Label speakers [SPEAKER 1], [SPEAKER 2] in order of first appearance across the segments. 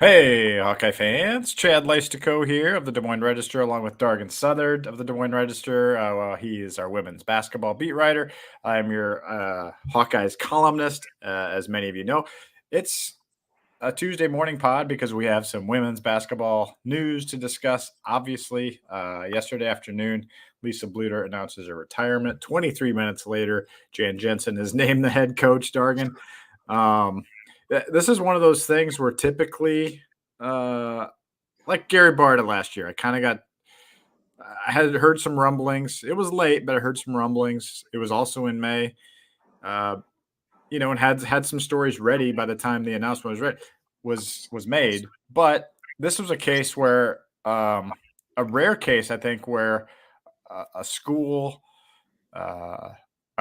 [SPEAKER 1] Hey, Hawkeye fans. Chad Leistikow here of the Des Moines Register, along with Dargan Southard of the Des Moines Register. He is our women's basketball beat writer. I'm your Hawkeyes columnist, as many of you know. It's a Tuesday morning pod because we have some women's basketball news to discuss. Obviously, yesterday afternoon, Lisa Bluder announces her retirement. 23 minutes later, Jan Jensen is named the head coach, Dargan. This is one of those things where typically, like Gary Barta last year, I had heard some rumblings. It was late, but I heard some rumblings. It was also in May, uh, and had some stories ready by the time the announcement was made. But this was a case where, a rare case, I think, where a school, a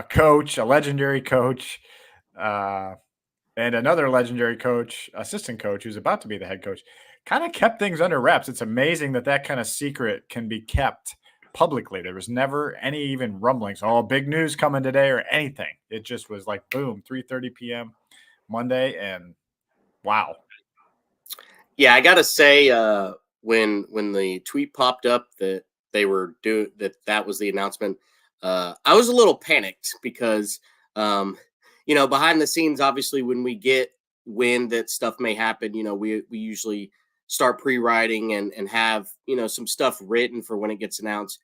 [SPEAKER 1] coach, a legendary coach, uh, and another legendary coach, assistant coach, who's about to be the head coach, kind of kept things under wraps. It's amazing that that kind of secret can be kept publicly. There was never any even rumblings, oh, big news coming today or anything. It just was like, boom, 3:30 p.m. Monday, and wow.
[SPEAKER 2] Yeah, I gotta say, when the tweet popped up that they were that was the announcement, I was a little panicked because, behind the scenes, obviously, when we get wind that stuff may happen, we usually start pre-writing and have some stuff written for when it gets announced.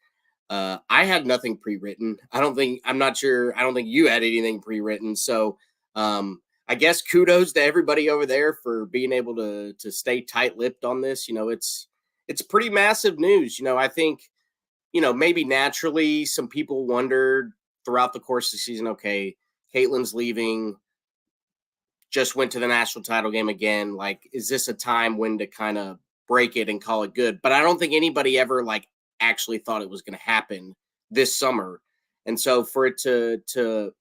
[SPEAKER 2] I had nothing pre-written. I'm not sure. I don't think you had anything pre-written. So, I guess kudos to everybody over there for being able to stay tight-lipped on this. It's pretty massive news. I think, maybe naturally some people wondered throughout the course of the season, okay, Caitlyn's leaving, just went to the national title game again. Like, is this a time when to kind of break it and call it good? But I don't think anybody ever actually thought it was going to happen this summer. And so for it to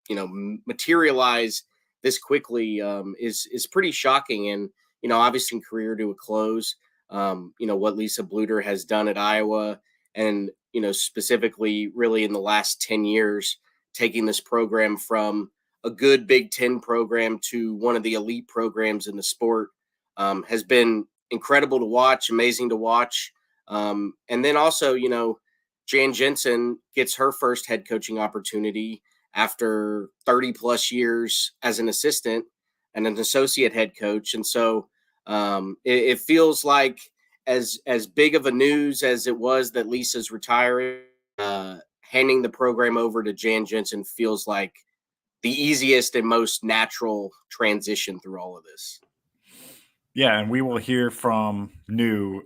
[SPEAKER 2] materialize this quickly is pretty shocking. And obviously career to a close. What Lisa Bluder has done at Iowa, and specifically really in the last 10 years, taking this program from a good Big Ten program to one of the elite programs in the sport, has been incredible to watch, amazing to watch. And then also, Jan Jensen gets her first head coaching opportunity after 30 plus years as an assistant and an associate head coach. And so it feels like as big of a news as it was that Lisa's retiring, handing the program over to Jan Jensen feels like the easiest and most natural transition through all of this.
[SPEAKER 1] Yeah, and we will hear from new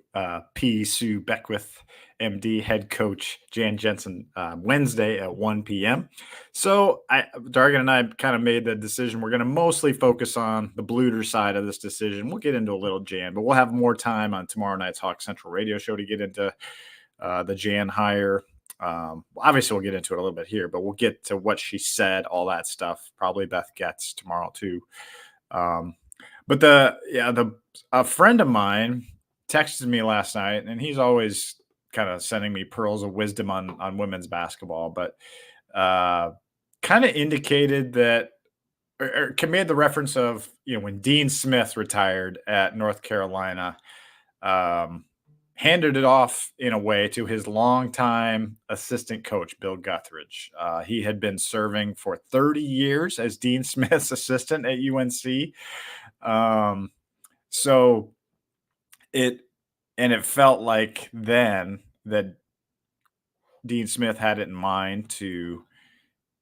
[SPEAKER 1] P. Sue Beckwith, MD, head coach Jan Jensen Wednesday at 1 p.m. So Dargan and I kind of made the decision. We're going to mostly focus on the Bluder side of this decision. We'll get into a little Jan, but we'll have more time on tomorrow night's Hawk Central radio show to get into the Jan hire. Obviously, we'll get into it a little bit here, but we'll get to what she said, all that stuff. Probably Beth gets tomorrow too. But a friend of mine texted me last night, and he's always kind of sending me pearls of wisdom on women's basketball, but kind of indicated that, or made the reference of, when Dean Smith retired at North Carolina, handed it off in a way to his longtime assistant coach, Bill Guthridge. He had been serving for 30 years as Dean Smith's assistant at UNC. So it felt like then that Dean Smith had it in mind to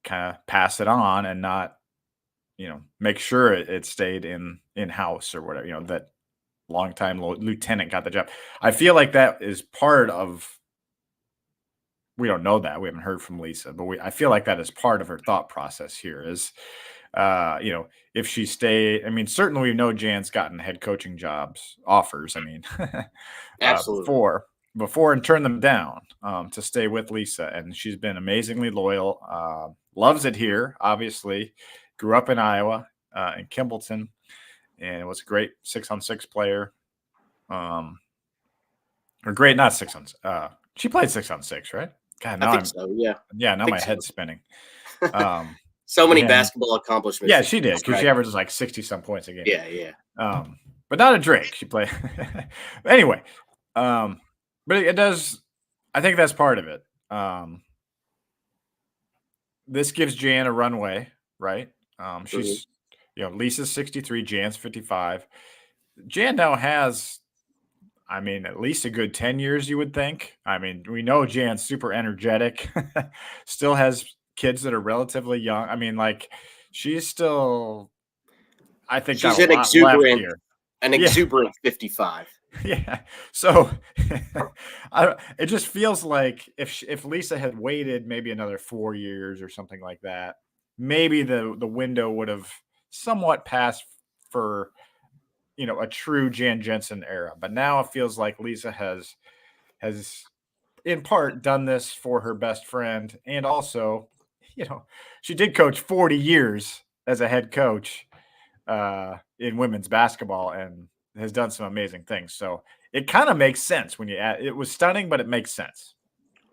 [SPEAKER 1] kind of pass it on and not, make sure it stayed in-house or whatever, that longtime lieutenant got the job. I feel like that is part of, we don't know that, we haven't heard from Lisa, but I feel like that is part of her thought process here is, if she stayed, certainly we know Jan's gotten head coaching jobs offers.
[SPEAKER 2] Absolutely.
[SPEAKER 1] Before and turn them down to stay with Lisa. And she's been amazingly loyal, loves it here, obviously, grew up in Iowa, in Kimballton, and was a great 6-on-6 player. Or great, not 6-on-6. She played 6-on-6, right? God,
[SPEAKER 2] I think so. Yeah.
[SPEAKER 1] Yeah. Now my head's spinning.
[SPEAKER 2] So many basketball accomplishments.
[SPEAKER 1] Yeah, she did, because she averages like 60 some points a game.
[SPEAKER 2] Yeah.
[SPEAKER 1] but not a Drake. She played anyway. But it does. I think that's part of it. This gives Jan a runway, right?
[SPEAKER 2] Mhm.
[SPEAKER 1] She's, Lisa's 63, Jan's 55. Jan now has, I mean, at least a good 10 years, you would think. I mean, we know Jan's super energetic, still has kids that are relatively young. I mean, like, she's still, I think, got
[SPEAKER 2] She's
[SPEAKER 1] a lot left here.
[SPEAKER 2] an
[SPEAKER 1] Yeah.
[SPEAKER 2] exuberant 55.
[SPEAKER 1] Yeah. So it just feels like if Lisa had waited maybe another 4 years or something like that, maybe the window would have somewhat passed for a true Jan Jensen era. But now it feels like Lisa has in part done this for her best friend, and also, she did coach 40 years as a head coach in women's basketball and has done some amazing things. So it kind of makes sense when you add. It was stunning, but it makes sense.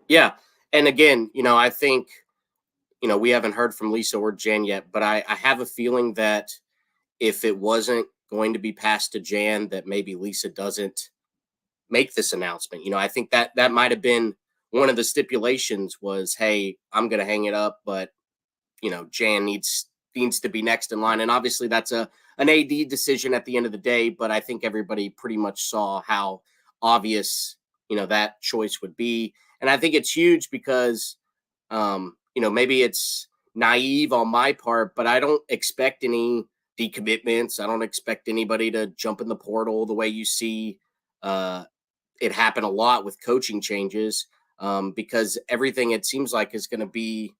[SPEAKER 2] Yeah. And again, I think, we haven't heard from Lisa or Jan yet, but I have a feeling that if it wasn't going to be passed to Jan, that maybe Lisa doesn't make this announcement. I think that might have been one of the stipulations was, hey, I'm going to hang it up, but Jan needs to be next in line. And obviously that's an AD decision at the end of the day, but I think everybody pretty much saw how obvious, that choice would be. And I think it's huge because, maybe it's naive on my part, but I don't expect any decommitments. I don't expect anybody to jump in the portal the way you see it happen a lot with coaching changes, because everything it seems like is going to be,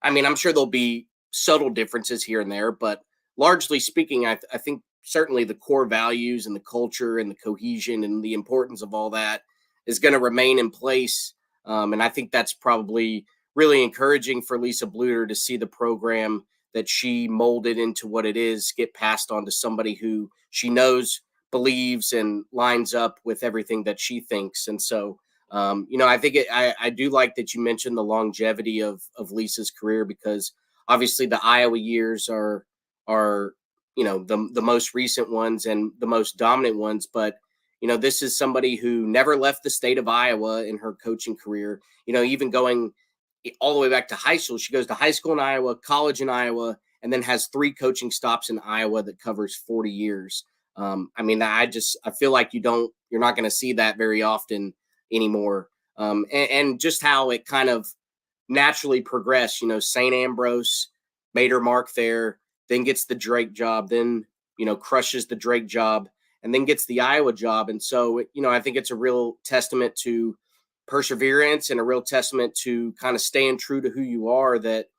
[SPEAKER 2] I mean, I'm sure there'll be subtle differences here and there, but largely speaking, I think certainly the core values and the culture and the cohesion and the importance of all that is going to remain in place. And I think that's probably really encouraging for Lisa Bluder to see the program that she molded into what it is get passed on to somebody who she knows believes and lines up with everything that she thinks. And so, I think I do like that you mentioned the longevity of Lisa's career, because obviously the Iowa years are the most recent ones and the most dominant ones. But this is somebody who never left the state of Iowa in her coaching career. Even going all the way back to high school, she goes to high school in Iowa, college in Iowa, and then has 3 coaching stops in Iowa that covers 40 years. I mean, I feel like you're not going to see that very often anymore. And just how it kind of naturally progressed. St. Ambrose made her mark there, then gets the Drake job, then crushes the Drake job, and then gets the Iowa job. And so I think it's a real testament to perseverance and a real testament to kind of staying true to who you are, that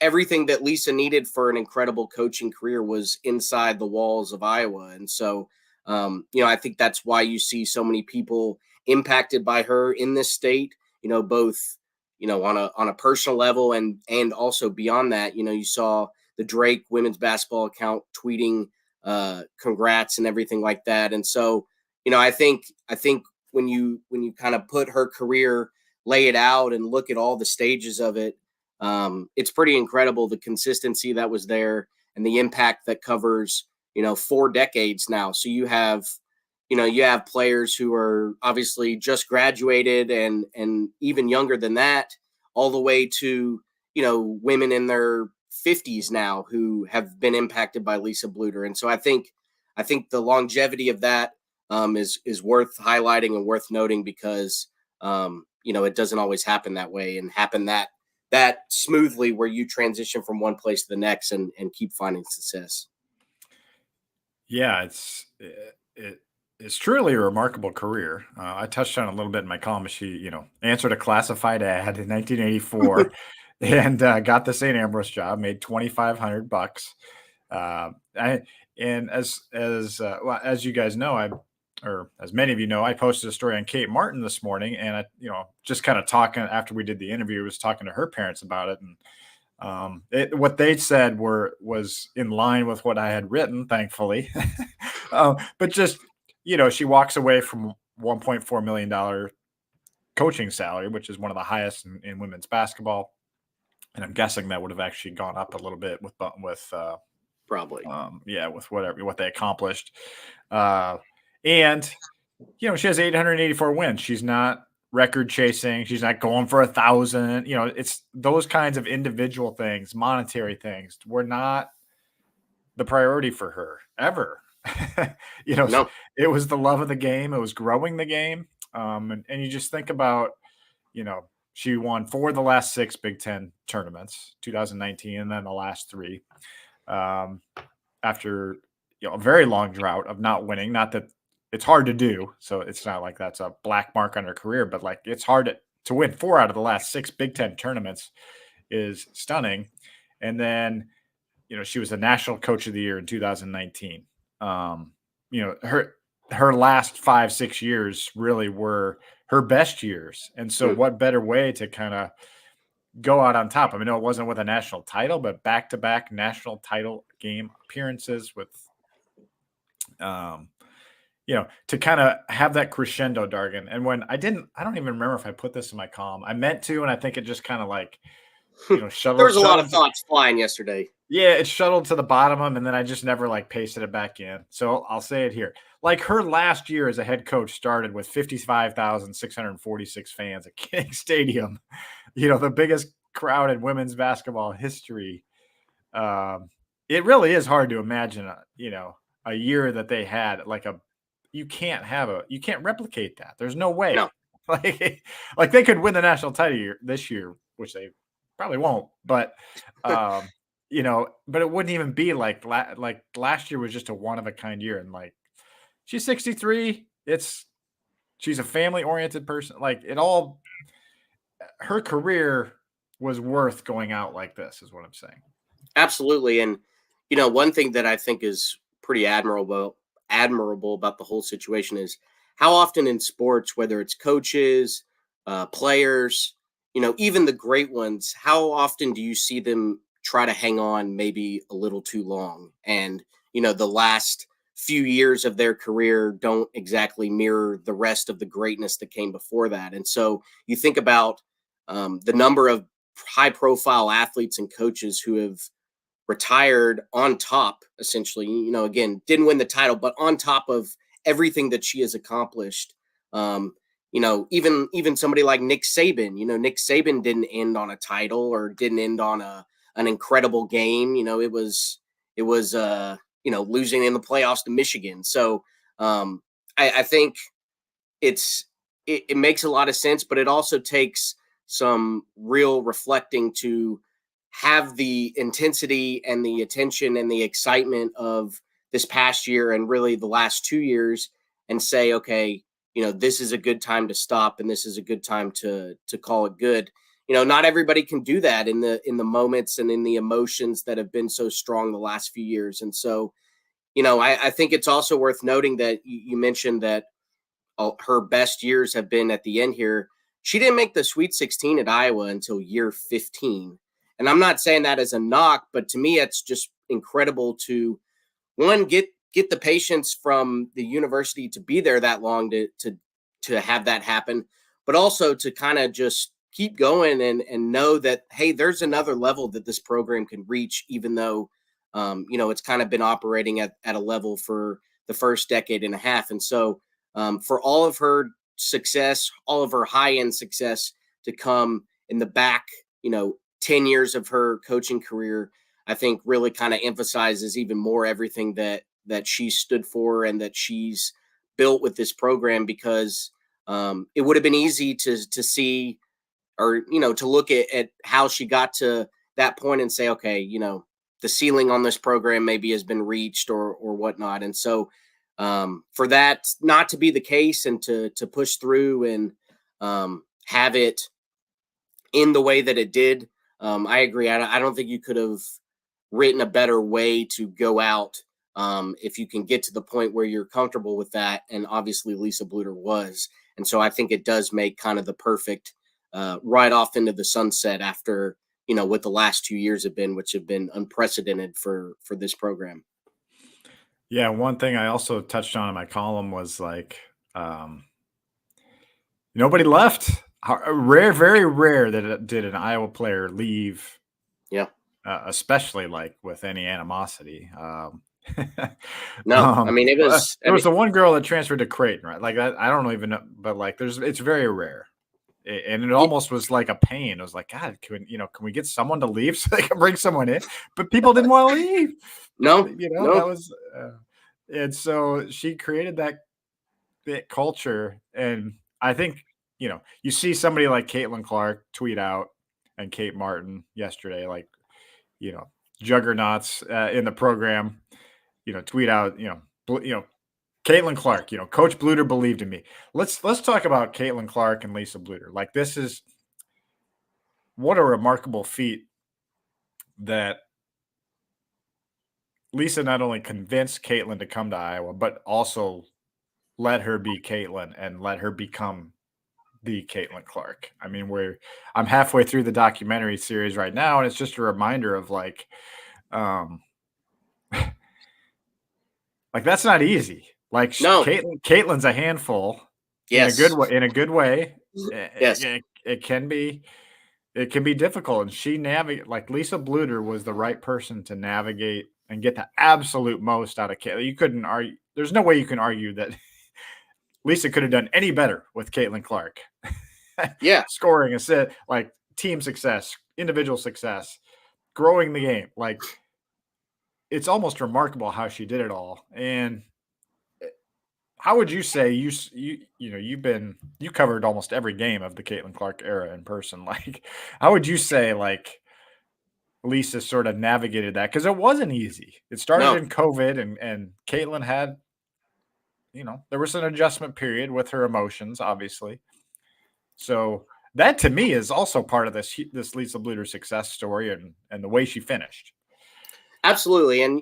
[SPEAKER 2] everything that Lisa needed for an incredible coaching career was inside the walls of Iowa. And so, I think that's why you see so many people impacted by her in this state, both, on a personal level and also beyond that. You saw the Drake women's basketball account tweeting congrats and everything like that. And so, I think when you kind of put her career, lay it out and look at all the stages of it, it's pretty incredible the consistency that was there and the impact that covers 4 decades now. So you have players who are obviously just graduated and even younger than that, all the way to women in their 50s now who have been impacted by Lisa Bluder. And so I think the longevity of that is worth highlighting and worth noting, because it doesn't always happen that way and happen that smoothly, where you transition from one place to the next and keep finding success.
[SPEAKER 1] Yeah, it's truly a remarkable career. I touched on it a little bit in my column. She, answered a classified ad in 1984 and got the St. Ambrose job, made $2,500. And as you guys know, or as many of you know, I posted a story on Kate Martin this morning, and I, just kind of talking after we did the interview, was talking to her parents about it, and what they said was in line with what I had written, thankfully. But just, she walks away from $1.4 million coaching salary, which is one of the highest in women's basketball. And I'm guessing that would have actually gone up a little bit with
[SPEAKER 2] Probably.
[SPEAKER 1] With what they accomplished. And, she has 884 wins. She's not record chasing. She's not going for 1,000. It's those kinds of individual things, monetary things were not the priority for her ever.
[SPEAKER 2] No.
[SPEAKER 1] It was the love of the game. It was growing the game. And you just think about, she won 4 of the last 6 Big Ten tournaments, 2019, and then the last 3. After a very long drought of not winning. Not that it's hard to do, so it's not like that's a black mark on her career, but like it's hard to win 4 out of the last 6 Big Ten tournaments is stunning. And then, she was the National Coach of the Year in 2019. Her last 5-6 years really were her best years, and so what better way to kind of go out on top? I mean, it wasn't with a national title, but back-to-back national title game appearances with, to kind of have that crescendo, Dargan. And when I don't even remember if I put this in my column. I meant to, and I think it just kind of like, shuttled.
[SPEAKER 2] There was a lot of thoughts flying yesterday.
[SPEAKER 1] Yeah, it shuttled to the bottom of them, and then I just never like pasted it back in. So I'll say it here. Like her last year as a head coach started with 55,646 fans at King Stadium, the biggest crowd in women's basketball history. It really is hard to imagine, a year that they had you can't replicate that. There's no way.
[SPEAKER 2] No.
[SPEAKER 1] Like they could win the national title this year, which they probably won't, but but it wouldn't even be like last year was just a one of a kind year. And like, she's 63. She's a family oriented person. Like her career was worth going out like this is what I'm saying.
[SPEAKER 2] Absolutely. And, one thing that I think is pretty admirable about the whole situation is how often in sports, whether it's coaches, players, even the great ones, how often do you see them try to hang on maybe a little too long? And, the last few years of their career don't exactly mirror the rest of the greatness that came before that. And so you think about the number of high profile athletes and coaches who have retired on top, essentially, again, didn't win the title, but on top of everything that she has accomplished. Even somebody like Nick Saban, Nick Saban didn't end on a title or didn't end on an incredible game. It was losing in the playoffs to Michigan. So I think it makes a lot of sense, but it also takes some real reflecting to have the intensity and the attention and the excitement of this past year and really the last 2 years and say, okay, this is a good time to stop and this is a good time to call it good. Not everybody can do that in the moments and in the emotions that have been so strong the last few years. And so, I think it's also worth noting that you mentioned that her best years have been at the end here. She didn't make the Sweet 16 at Iowa until year 15. And I'm not saying that as a knock, but to me, it's just incredible to, one, get the patience from the university to be there that long to have that happen, but also to kind of just keep going and know that, hey, there's another level that this program can reach, even though, it's kind of been operating at a level for the first decade and a half. And so for all of her success, all of her high-end success to come in the back, 10 years of her coaching career, I think really kind of emphasizes even more everything that she stood for and that she's built with this program, because it would have been easy to see or, to look at how she got to that point and say, okay, the ceiling on this program maybe has been reached or whatnot. And so for that not to be the case and to push through and have it in the way that it did, I agree. I don't think you could have written a better way to go out if you can get to the point where you're comfortable with that. And obviously Lisa Bluder was. And so I think it does make kind of the perfect ride off into the sunset after, what the last 2 years have been, which have been unprecedented for this program.
[SPEAKER 1] Yeah. One thing I also touched on in my column was like, nobody left. Very rare that did an Iowa player leave.
[SPEAKER 2] Yeah.
[SPEAKER 1] especially like with any animosity.
[SPEAKER 2] No, I mean, it was,
[SPEAKER 1] There was the one girl that transferred to Creighton, right? Like I don't even know, but like it's very rare. And it almost was like a pain. It was like, God, can we get someone to leave so they can bring someone in? But people didn't want to leave.
[SPEAKER 2] no,
[SPEAKER 1] That was, and so she created that culture. And I think, you see somebody like Caitlyn Clark tweet out, and Kate Martin yesterday, like, juggernauts in the program, tweet out, Caitlyn Clark, Coach Bluder believed in me. Let's talk about Caitlyn Clark and Lisa Bluder. Like, this is what a remarkable feat that Lisa not only convinced Caitlyn to come to Iowa, but also let her be Caitlyn and let her become the Caitlyn Clark. I mean, I'm halfway through the documentary series right now, and it's just a reminder of like that's not easy. Like,
[SPEAKER 2] no.
[SPEAKER 1] Caitlyn's a handful.
[SPEAKER 2] Yes.
[SPEAKER 1] In a good way.
[SPEAKER 2] Yes.
[SPEAKER 1] It can be difficult. And she like Lisa Bluder was the right person to navigate and get the absolute most out of Caitlyn. You couldn't argue. There's no way you can argue that Lisa could have done any better with Caitlyn Clark.
[SPEAKER 2] Yeah.
[SPEAKER 1] Scoring, assist, like team success, individual success, growing the game. Like, it's almost remarkable how she did it all. And how would you say you covered almost every game of the Caitlyn Clark era in person? Like, how would you say like Lisa sort of navigated that? Because it wasn't easy. It started in COVID, and Caitlyn had, there was an adjustment period with her emotions, obviously. So that to me is also part of this Lisa Bluder success story and the way she finished.
[SPEAKER 2] Absolutely. And,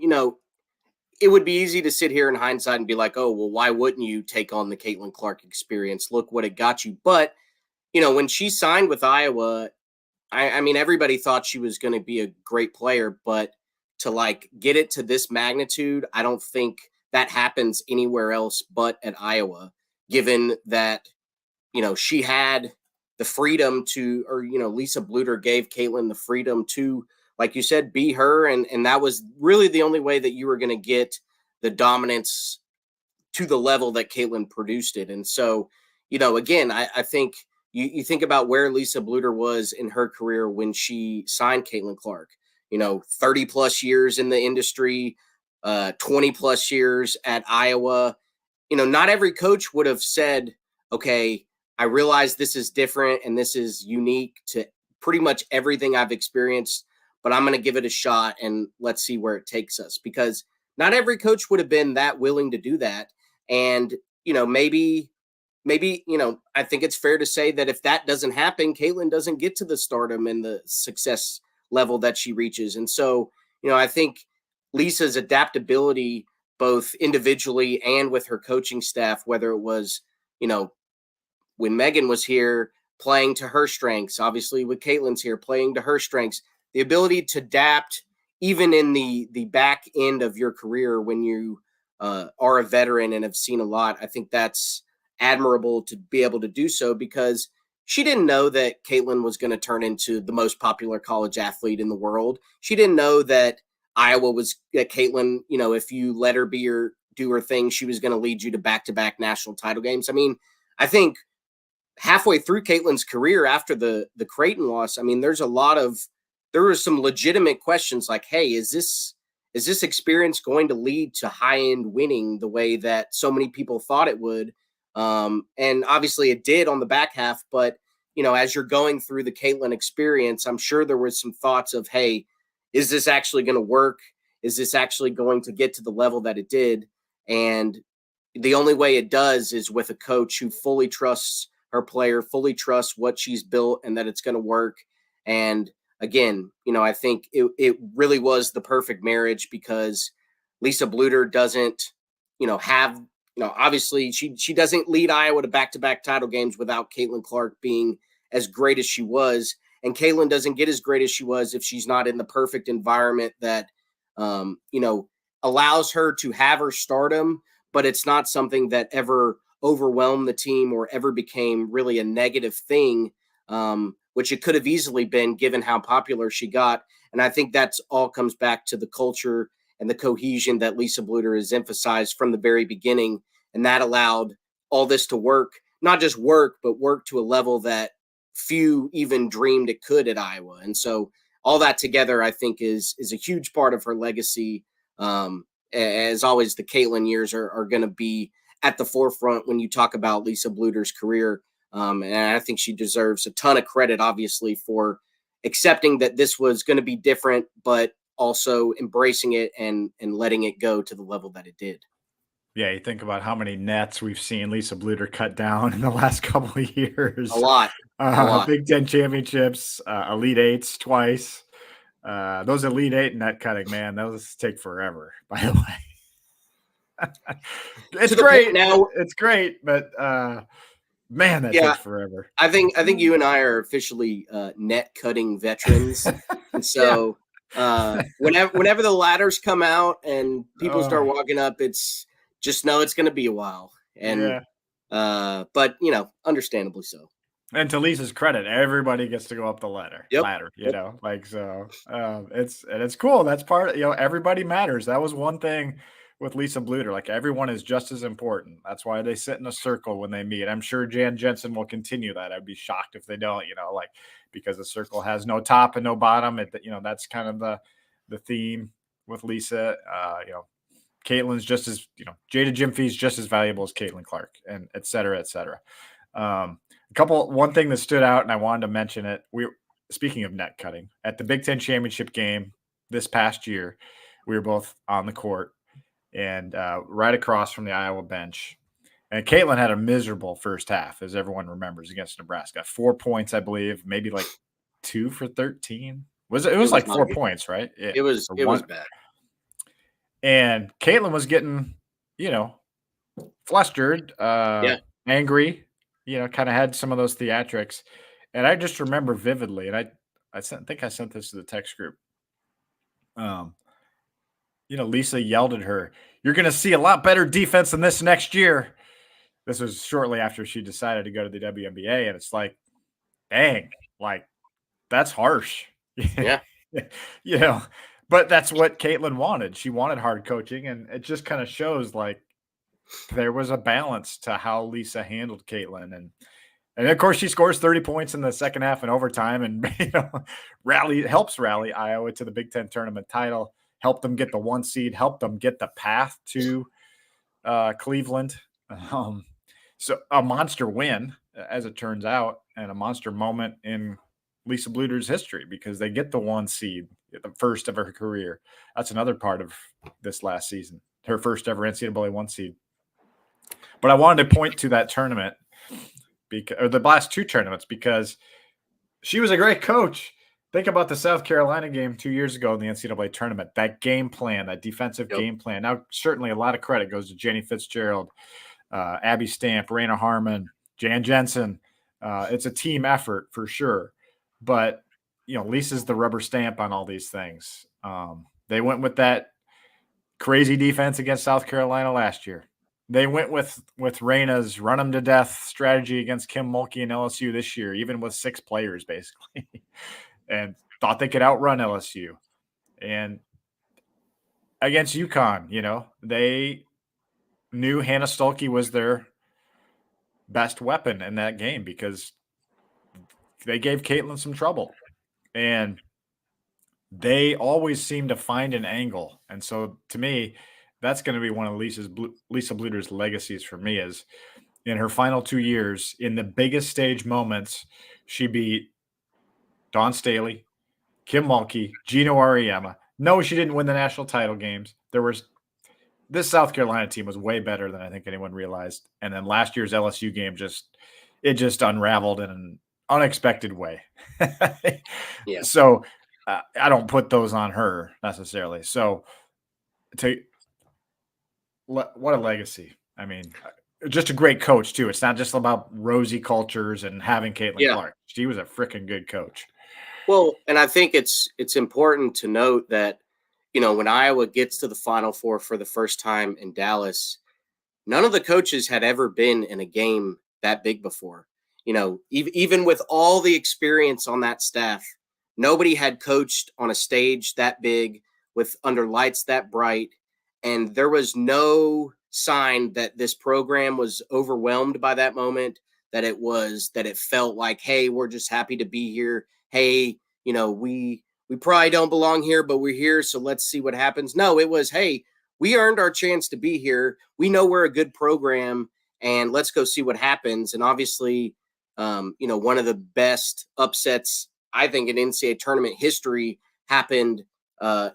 [SPEAKER 2] it would be easy to sit here in hindsight and be like, oh, well, why wouldn't you take on the Caitlyn Clark experience? Look what it got you. But, when she signed with Iowa, I mean, everybody thought she was going to be a great player, but to like get it to this magnitude, I don't think that happens anywhere else but at Iowa, given that, she had the freedom to, or, Lisa Bluder gave Caitlyn the freedom to, like you said, be her. And that was really the only way that you were going to get the dominance to the level that Caitlyn produced it. And so, again, I think you think about where Lisa Bluder was in her career when she signed Caitlyn Clark, 30 plus years in the industry, 20 plus years at Iowa. Not every coach would have said, okay, I realize this is different and this is unique to pretty much everything I've experienced, but I'm going to give it a shot and let's see where it takes us, because not every coach would have been that willing to do that. And, maybe, I think it's fair to say that if that doesn't happen, Caitlyn doesn't get to the stardom and the success level that she reaches. And so, I think Lisa's adaptability, both individually and with her coaching staff, whether it was, when Megan was here, playing to her strengths, obviously with Caitlyn's here, playing to her strengths, the ability to adapt even in the back end of your career when you are a veteran and have seen a lot. I think that's admirable to be able to do so, because she didn't know that Caitlyn was going to turn into the most popular college athlete in the world. She didn't know that Iowa was Caitlyn, if you let her do her thing, she was going to lead you to back-to-back national title games. I mean, I think halfway through Caitlyn's career after the Creighton loss, I mean, there were some legitimate questions like, hey, is this experience going to lead to high-end winning the way that so many people thought it would? And obviously it did on the back half, but, as you're going through the Caitlyn experience, I'm sure there was some thoughts of, hey, is this actually going to work? Is this actually going to get to the level that it did? And the only way it does is with a coach who fully trusts her player, fully trusts what she's built and that it's going to work. And again, I think it really was the perfect marriage, because Lisa Bluder doesn't, have, obviously she doesn't lead Iowa to back-to-back title games without Caitlyn Clark being as great as she was. And Caitlyn doesn't get as great as she was if she's not in the perfect environment that, allows her to have her stardom, but it's not something that ever overwhelmed the team or ever became really a negative thing, which it could have easily been given how popular she got. And I think that's all comes back to the culture and the cohesion that Lisa Bluder has emphasized from the very beginning. And that allowed all this to work, not just work, but work to a level that few even dreamed it could at Iowa. And so all that together, I think, is a huge part of her legacy. As always, the Caitlyn years are going to be at the forefront when you talk about Lisa Bluder's career. And I think she deserves a ton of credit, obviously, for accepting that this was going to be different, but also embracing it and letting it go to the level that it did.
[SPEAKER 1] Yeah, you think about how many nets we've seen Lisa Bluder cut down in the last couple of years.
[SPEAKER 2] A lot.
[SPEAKER 1] Big Ten championships, Elite Eights twice. Those Elite Eight net cutting, man, those take forever, by the way. It's great. Now, it's great, but man, that takes forever.
[SPEAKER 2] I think you and I are officially net cutting veterans. And so whenever the ladders come out and people start walking up, it's just know it's going to be a while. And but understandably so.
[SPEAKER 1] And to Lisa's credit, everybody gets to go up the ladder. So it's cool. That's part, everybody matters. That was one thing with Lisa Bluder. Like, everyone is just as important. That's why they sit in a circle when they meet. I'm sure Jan Jensen will continue that. I'd be shocked if they don't, because the circle has no top and no bottom. That's kind of the theme with Lisa. Caitlyn's just as, Jada Jimfy's just as valuable as Caitlyn Clark, and et cetera, et cetera. One thing that stood out, and I wanted to mention it. Speaking of net cutting, at the Big Ten championship game this past year, we were both on the court and right across from the Iowa bench. And Caitlyn had a miserable first half, as everyone remembers, against Nebraska. 4 points, I believe, maybe like 2 for 13. It was like 4 points, right?
[SPEAKER 2] It was bad.
[SPEAKER 1] And Caitlyn was getting, flustered, angry, kind of had some of those theatrics. And I just remember vividly, and I think I sent this to the text group. Lisa yelled at her, "You're going to see a lot better defense than this next year." This was shortly after she decided to go to the WNBA. And it's like, dang, like, that's harsh.
[SPEAKER 2] Yeah.
[SPEAKER 1] But that's what Caitlyn wanted. She wanted hard coaching. And it just kind of shows, like, there was a balance to how Lisa handled Caitlyn. And of course, she scores 30 points in the second half in overtime and, helps rally Iowa to the Big Ten tournament title, helped them get the 1 seed, helped them get the path to Cleveland. So a monster win, as it turns out, and a monster moment in Lisa Bluder's history, because they get the 1 seed, the first of her career. That's another part of this last season, her first ever NCAA 1 seed. But I wanted to point to that tournament, or the last 2 tournaments, because she was a great coach. Think about the South Carolina game 2 years ago in the NCAA tournament, that game plan, that defensive game plan. Now, certainly a lot of credit goes to Jenny Fitzgerald, Abby Stamp, Raina Harmon, Jan Jensen. It's a team effort for sure. But, Lisa's the rubber stamp on all these things. They went with that crazy defense against South Carolina last year. They went with Raina's run them to death strategy against Kim Mulkey and LSU this year, even with 6 players, basically, and thought they could outrun LSU. And against UConn, they knew Hannah Stuelke was their best weapon in that game, because they gave Caitlyn some trouble. And they always seem to find an angle. And so, to me, that's going to be one of Lisa Bluder's legacies for me, is in her final 2 years, in the biggest stage moments, she beat Dawn Staley, Kim Mulkey, Gino Auriemma. No, she didn't win the national title games. This South Carolina team was way better than I think anyone realized. And then last year's LSU game just unraveled in an unexpected way.
[SPEAKER 2] Yeah.
[SPEAKER 1] So I don't put those on her necessarily. So what a legacy. I mean, just a great coach too. It's not just about rosy cultures and having Caitlyn Clark. She was a freaking good coach.
[SPEAKER 2] Well, and I think it's important to note that, when Iowa gets to the Final Four for the first time in Dallas, none of the coaches had ever been in a game that big before. Even with all the experience on that staff, Nobody had coached on a stage that big with under lights that bright. And there was no sign that this program was overwhelmed by that moment, that it felt like, hey, we're just happy to be here. Hey, we probably don't belong here, but we're here, so let's see what happens. No, it was, hey, we earned our chance to be here. We know we're a good program, and let's go see what happens. And obviously, one of the best upsets, I think, in NCAA tournament history happened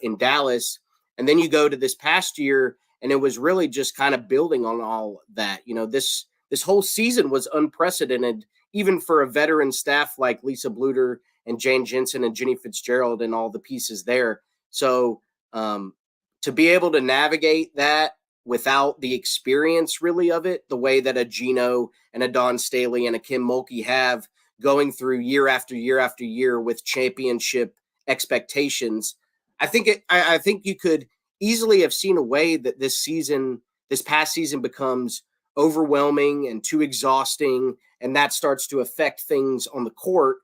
[SPEAKER 2] in Dallas. And then you go to this past year, and it was really just kind of building on all that. This whole season was unprecedented, even for a veteran staff like Lisa Bluder and Jan Jensen and Jenny Fitzgerald and all the pieces there. So to be able to navigate that without the experience really of it, the way that a Gino and a Don Staley and a Kim Mulkey have, going through year after year after year with championship expectations, I think you could easily have seen a way that this past season becomes overwhelming and too exhausting, and that starts to affect things on the court,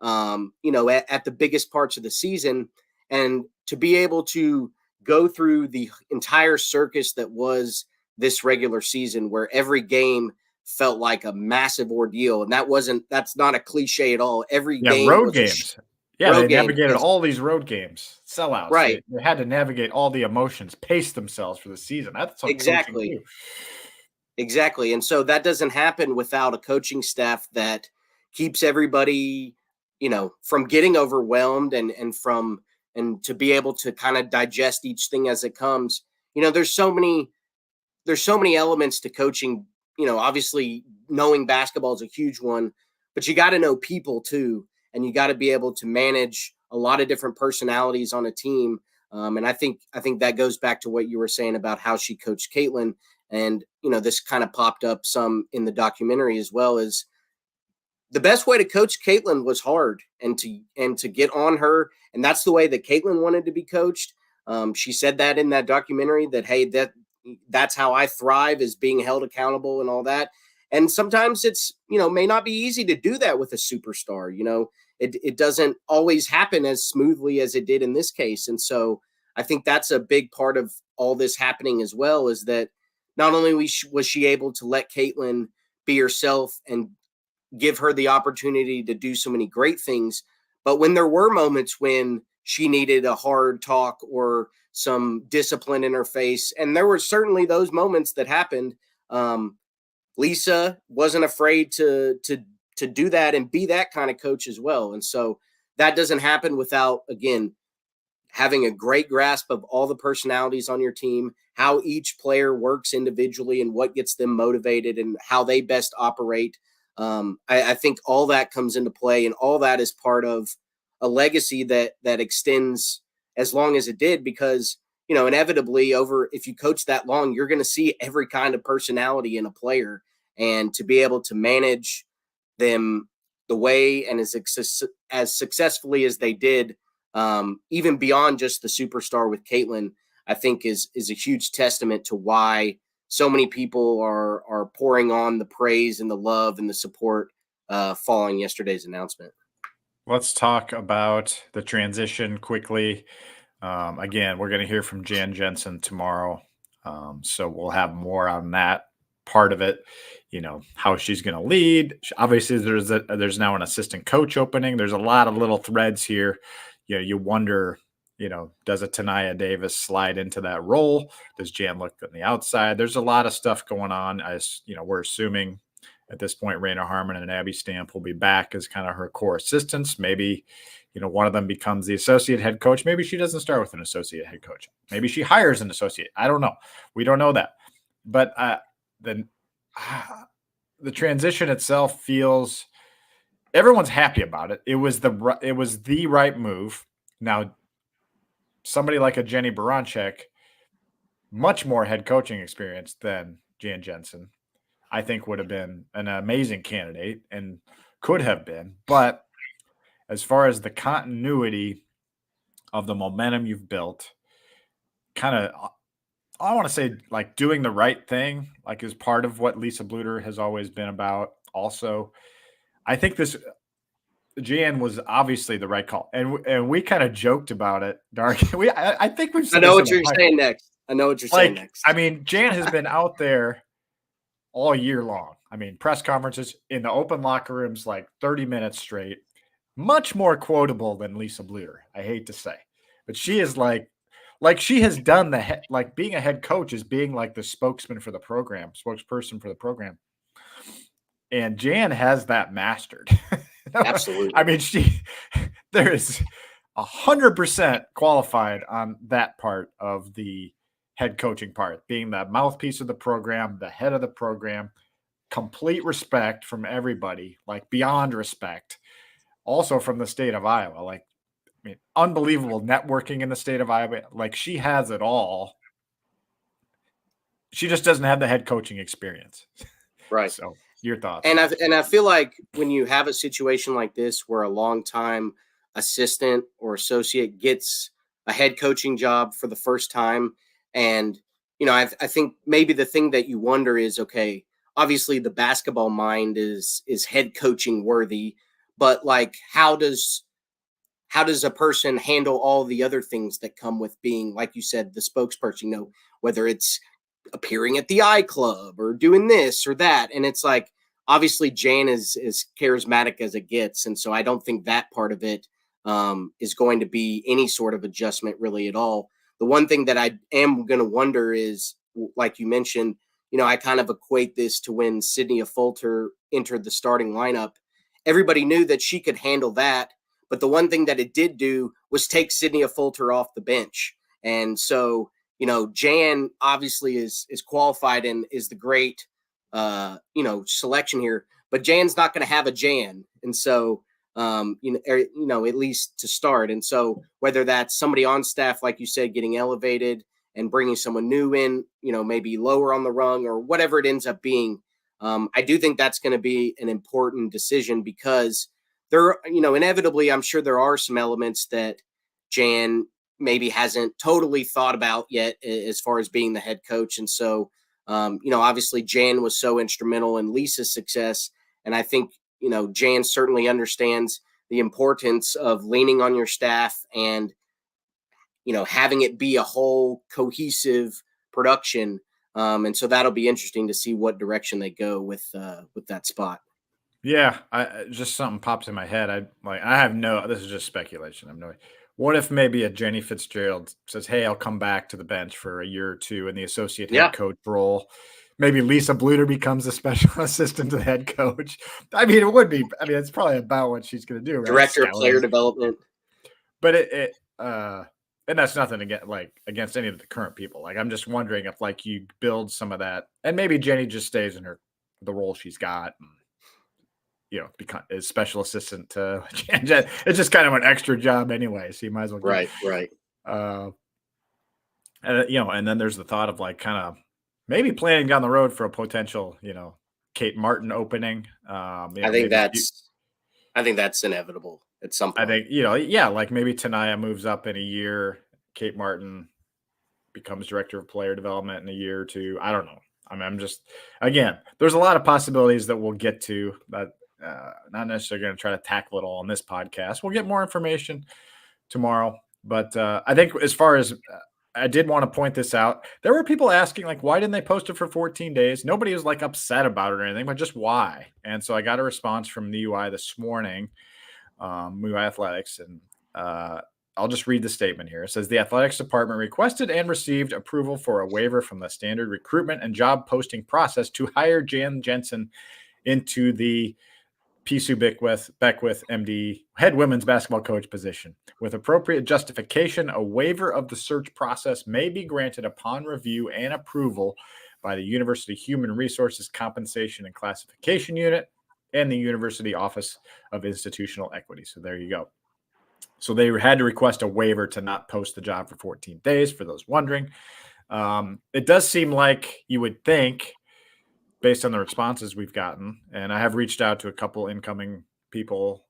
[SPEAKER 2] at the biggest parts of the season. And to be able to go through the entire circus that was this regular season, where every game felt like a massive ordeal, and that's not a cliche at all. Every game
[SPEAKER 1] road
[SPEAKER 2] was
[SPEAKER 1] games.
[SPEAKER 2] Road
[SPEAKER 1] They
[SPEAKER 2] game.
[SPEAKER 1] navigated all these road games, sellouts.
[SPEAKER 2] Right.
[SPEAKER 1] They had to navigate all the emotions, pace themselves for the season. That's
[SPEAKER 2] Exactly.
[SPEAKER 1] coaching too.
[SPEAKER 2] Exactly. And so that doesn't happen without a coaching staff that keeps everybody, from getting overwhelmed and to be able to kind of digest each thing as it comes. There's so many elements to coaching. Obviously knowing basketball is a huge one, but you got to know people too. And you got to be able to manage a lot of different personalities on a team. And I think that goes back to what you were saying about how she coached Caitlyn. And, this kind of popped up some in the documentary as well, as the best way to coach Caitlyn was hard and to get on her. And that's the way that Caitlyn wanted to be coached. She said that in that documentary, that, hey, that's how I thrive, is being held accountable and all that. And sometimes it's, may not be easy to do that with a superstar. It doesn't always happen as smoothly as it did in this case. And so I think that's a big part of all this happening as well, is that not only was she able to let Caitlyn be herself and give her the opportunity to do so many great things, but when there were moments when she needed a hard talk or some discipline in her face, and there were certainly those moments that happened, Lisa wasn't afraid to do that and be that kind of coach as well. And so that doesn't happen without, again, having a great grasp of all the personalities on your team, how each player works individually and what gets them motivated and how they best operate. I think all that comes into play, and all that is part of a legacy that extends as long as it did, because, inevitably if you coach that long, you're going to see every kind of personality in a player, and to be able to manage them the way and as successfully as they did, even beyond just the superstar with Caitlyn, I think is a huge testament to why so many people are pouring on the praise and the love and the support following yesterday's announcement.
[SPEAKER 1] Let's talk about the transition quickly. Again, we're going to hear from Jan Jensen tomorrow, so we'll have more on that part of it. How she's going to lead. Obviously, there's now an assistant coach opening. There's a lot of little threads here. You wonder, does a Tanaya Davis slide into that role? Does Jan look on the outside? There's a lot of stuff going on. We're assuming at this point, Raina Harmon and Abby Stamp will be back as kind of her core assistants. Maybe, one of them becomes the associate head coach. Maybe she doesn't start with an associate head coach. Maybe she hires an associate. I don't know. We don't know that. But the transition itself feels, everyone's happy about it. It was the right move. Now, somebody like a Jenny Baranchek, much more head coaching experience than Jan Jensen, I think would have been an amazing candidate and could have been. But as far as the continuity of the momentum you've built, kind of, I want to say, like, doing the right thing, like, is part of what Lisa Bluder has always been about. Also, I think Jan was obviously the right call, and we kind of joked about it, Dargan. I think we've.
[SPEAKER 2] I know what you're saying next. I know what you're saying next.
[SPEAKER 1] I mean, Jan has been out there all year long. I mean, press conferences in the open locker rooms, like 30 minutes straight. Much more quotable than Lisa Bluder. I hate to say, but she is like she has done like being a head coach is being like the spokesperson for the program. And Jan has that mastered.
[SPEAKER 2] Absolutely.
[SPEAKER 1] I mean, there is 100% qualified on that part of the head coaching part, being the mouthpiece of the program, the head of the program, complete respect from everybody, like beyond respect. Also from the state of Iowa, like, I mean, unbelievable networking in the state of Iowa. Like, she has it all. She just doesn't have the head coaching experience.
[SPEAKER 2] Right.
[SPEAKER 1] So your thoughts?
[SPEAKER 2] And I feel like when you have a situation like this where a longtime assistant or associate gets a head coaching job for the first time, and I think maybe the thing that you wonder is, okay, obviously the basketball mind is head coaching worthy, but like how does a person handle all the other things that come with being, like you said, the spokesperson, whether it's appearing at the iClub or doing this or that. And it's like, obviously Jan is charismatic as it gets. And so I don't think that part of it is going to be any sort of adjustment really at all. The one thing that I am going to wonder is, like you mentioned, I kind of equate this to when Sydney Fulter entered the starting lineup. Everybody knew that she could handle that. But the one thing that it did do was take Sydney Fulter off the bench. And so, Jan obviously is qualified and is the great, selection here. But Jan's not going to have a Jan. And so, at least to start. And so whether that's somebody on staff, like you said, getting elevated and bringing someone new in, maybe lower on the rung or whatever it ends up being, I do think that's going to be an important decision because there, inevitably, I'm sure there are some elements that Jan maybe hasn't totally thought about yet as far as being the head coach. And so, obviously Jan was so instrumental in Lisa's success. And I think, Jan certainly understands the importance of leaning on your staff and, having it be a whole cohesive production. And so that'll be interesting to see what direction they go with that spot.
[SPEAKER 1] Yeah, just something pops in my head. This is just speculation. I'm no. What if maybe a Jenny Fitzgerald says, "Hey, I'll come back to the bench for a year or two in the associate head coach role." Maybe Lisa Bluder becomes a special assistant to the head coach. I mean, it would be. I mean, it's probably about what she's going to do, right?
[SPEAKER 2] Director of player development.
[SPEAKER 1] But and that's nothing against any of the current people. Like, I'm just wondering if you build some of that, and maybe Jenny just stays in the role she's got. And, become a special assistant to Jan. It's just kind of an extra job anyway, so you might as well.
[SPEAKER 2] Right.
[SPEAKER 1] And then there's the thought of kind of maybe planning down the road for a potential, Kate Martin opening.
[SPEAKER 2] I think that's inevitable at some point.
[SPEAKER 1] I think, maybe Tanaya moves up in a year. Kate Martin becomes director of player development in a year or two. I don't know. I mean, I'm just, again, there's a lot of possibilities that we'll get to, but not necessarily going to try to tackle it all on this podcast. We'll get more information tomorrow. But I think as far as I did want to point this out, there were people asking, why didn't they post it for 14 days? Nobody was upset about it or anything, but just why? And so I got a response from the UI this morning, UI Athletics, and I'll just read the statement here. It says the athletics department requested and received approval for a waiver from the standard recruitment and job posting process to hire Jan Jensen into the Pisu Beckwith MD head women's basketball coach position. With appropriate justification, a waiver of the search process may be granted upon review and approval by the University Human Resources Compensation and Classification Unit and the University Office of Institutional Equity. So there you go. So they had to request a waiver to not post the job for 14 days, for those wondering. It does seem like you would think, based on the responses we've gotten, and I have reached out to a couple incoming people,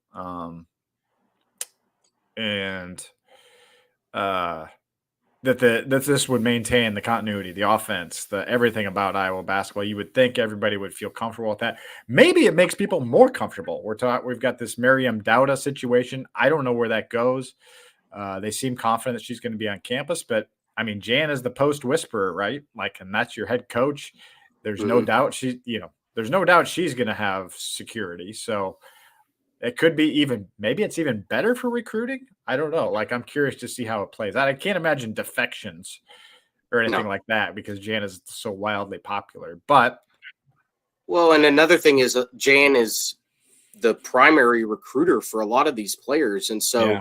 [SPEAKER 1] that this would maintain the continuity, the offense, the everything about Iowa basketball. You would think everybody would feel comfortable with that. Maybe it makes people more comfortable. We've got this Miriam Dauda situation. I don't know where that goes. They seem confident that she's going to be on campus, but I mean, Jan is the post whisperer, right? Like, and that's your head coach. There's no doubt there's no doubt she's going to have security. So it could be maybe it's even better for recruiting. I don't know. Like, I'm curious to see how it plays out. I can't imagine defections or anything like that because Jan is so wildly popular. But
[SPEAKER 2] well, and another thing is Jan is the primary recruiter for a lot of these players, and so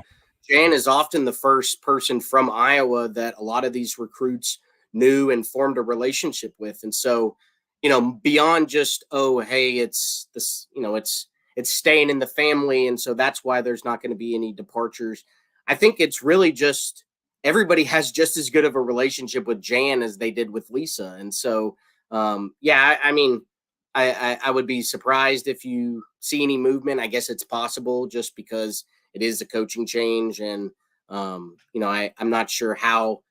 [SPEAKER 2] Jan is often the first person from Iowa that a lot of these recruits knew and formed a relationship with, and so beyond just hey, it's this, it's staying in the family, and so that's why there's not going to be any departures. I think it's really just everybody has just as good of a relationship with Jan as they did with Lisa, and so I mean, I would be surprised if you see any movement. I guess it's possible just because it is a coaching change, and I'm not sure how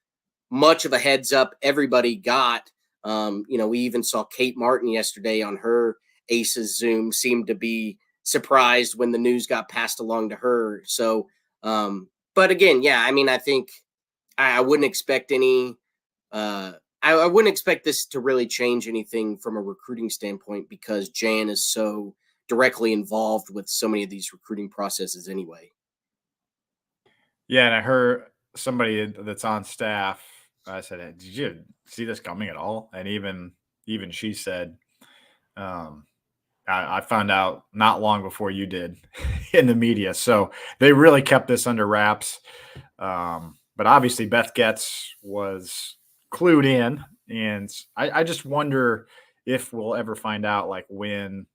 [SPEAKER 2] much of a heads up everybody got. We even saw Kate Martin yesterday on her Aces Zoom seemed to be surprised when the news got passed along to her. So, but again, I mean, I think I wouldn't expect any. I wouldn't expect this to really change anything from a recruiting standpoint because Jan is so directly involved with so many of these recruiting processes anyway.
[SPEAKER 1] Yeah, and I heard somebody that's on staff. I said, hey, "Did you see this coming at all?" And even she said, I found out not long before you did in the media. So they really kept this under wraps. But obviously Beth Getz was clued in, and I just wonder if we'll ever find out, like, when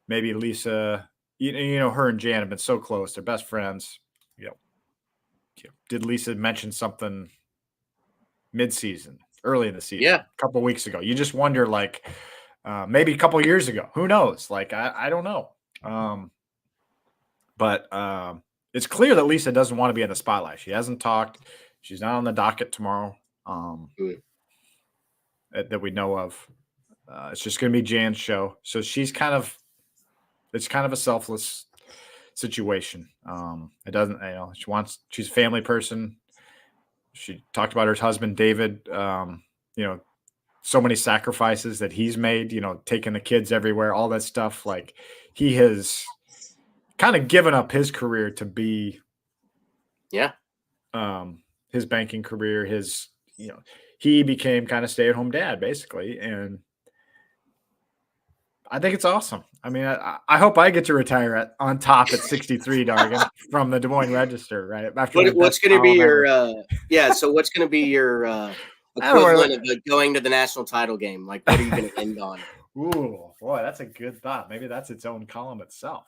[SPEAKER 1] maybe Lisa, her and Jan have been so close, they're best friends. Did Lisa mention something mid-season, early in the season, a couple of weeks ago? You just wonder, like, maybe a couple of years ago. Who knows? Like, I don't know. But it's clear that Lisa doesn't want to be in the spotlight. She hasn't talked. She's not on the docket tomorrow that we know of. It's just going to be Jan's show. So it's kind of a selfless situation. It doesn't, she's a family person. She talked about her husband, David, so many sacrifices that he's made, taking the kids everywhere, all that stuff. Like, he has kind of given up his career to be, his banking career, he became kind of stay-at-home dad basically. And I think it's awesome. I mean, I hope I get to retire on top at 63, Dargan, from the Des Moines Register, right?
[SPEAKER 2] What's going to be your so what's going to be your equivalent of going to the national title game? Like, what are you going to end on?
[SPEAKER 1] Ooh, boy, that's a good thought. Maybe that's its own column itself.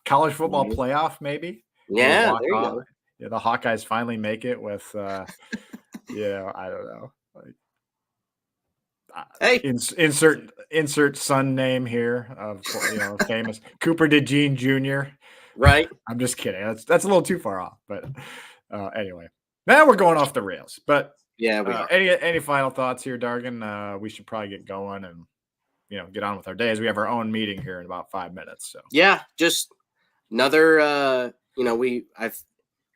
[SPEAKER 1] College football playoff, maybe.
[SPEAKER 2] Yeah, there you go.
[SPEAKER 1] Yeah, the Hawkeyes finally make it with, I don't know. Like, insert son name here of famous Cooper DeJean Jr.
[SPEAKER 2] Right.
[SPEAKER 1] I'm just kidding. That's a little too far off, but anyway, now we're going off the rails. But any final thoughts here, Dargan? We should probably get going and get on with our day as we have our own meeting here in about 5 minutes. So
[SPEAKER 2] just another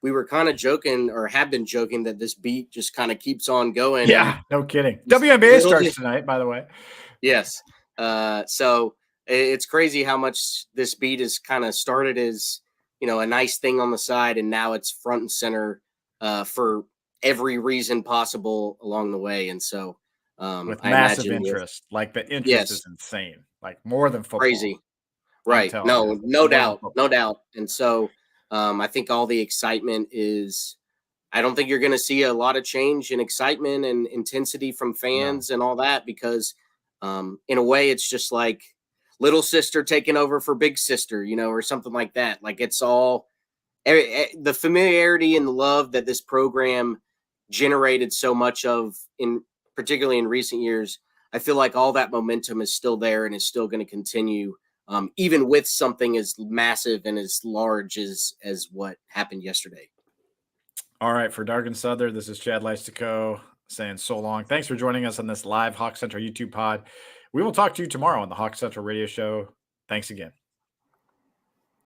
[SPEAKER 2] we were kind of joking, or have been joking, that this beat just kind of keeps on going.
[SPEAKER 1] Yeah, no kidding. WNBA starts tonight, by the way.
[SPEAKER 2] Yes. So it's crazy how much this beat is kind of started as, a nice thing on the side, and now it's front and center for every reason possible along the way. And so
[SPEAKER 1] with massive interest, like the interest is insane, like more than football.
[SPEAKER 2] Crazy. Right. No doubt. And so I think all the excitement is, I don't think you're going to see a lot of change in excitement and intensity from fans and all that, because in a way it's just like little sister taking over for big sister, or something like that. Like, it's all the familiarity and the love that this program generated so much of, particularly in recent years. I feel like all that momentum is still there and is still going to continue. Even with something as massive and as large as what happened yesterday.
[SPEAKER 1] All right, for Dargan Southard, this is Chad Leistikow saying so long. Thanks for joining us on this live Hawk Central YouTube pod. We will talk to you tomorrow on the Hawk Central radio show. Thanks again.